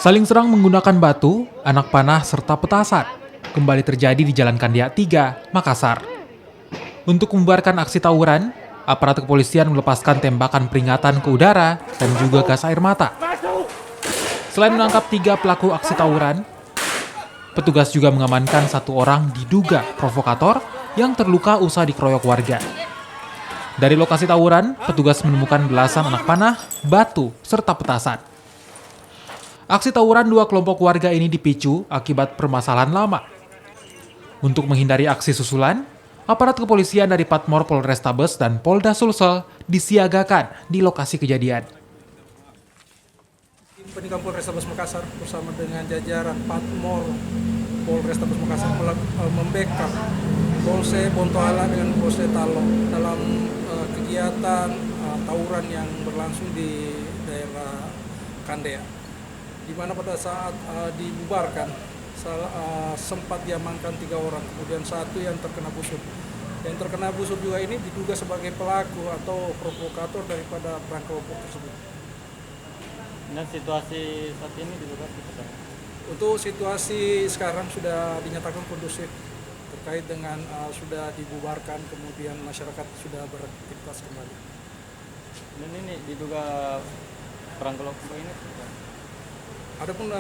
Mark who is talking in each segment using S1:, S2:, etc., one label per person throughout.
S1: Saling serang menggunakan batu, anak panah, serta petasan kembali terjadi di Jalan Kandia 3, Makassar. Untuk membubarkan aksi tawuran, aparat kepolisian melepaskan tembakan peringatan ke udara dan juga gas air mata. Selain menangkap 3 pelaku aksi tawuran, petugas juga mengamankan 1 orang diduga provokator yang terluka usai dikeroyok warga. Dari lokasi tawuran, petugas menemukan belasan anak panah, batu, serta petasan. Aksi tawuran 2 kelompok warga ini dipicu akibat permasalahan lama. Untuk menghindari aksi susulan, aparat kepolisian dari Patmor Polrestabes dan Polda Sulsel disiagakan di lokasi kejadian.
S2: Tim Penindakan Polrestabes Makassar bersama dengan jajaran Patmor Polrestabes Makassar membackup Polsek Bontoala dengan Polsek Talo dalam kegiatan tawuran yang berlangsung di daerah Kandea, di mana pada saat dibubarkan sempat diamankan 3 orang, kemudian 1 yang terkena busur. Yang terkena busur juga ini diduga sebagai pelaku atau provokator daripada perang kelompok tersebut.
S3: Dan situasi saat ini diduga seperti apa?
S2: Untuk situasi sekarang sudah dinyatakan kondusif terkait dengan sudah dibubarkan, kemudian masyarakat sudah beraktivitas kembali.
S3: Dan ini diduga perang kelompok ini seperti apa?
S2: Adapun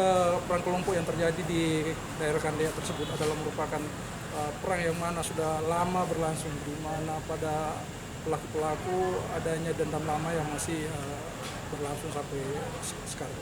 S2: perang kelompok yang terjadi di daerah Kandea tersebut adalah merupakan perang yang mana sudah lama berlangsung, di mana pada pelaku-pelaku adanya dendam lama yang masih berlangsung sampai sekarang.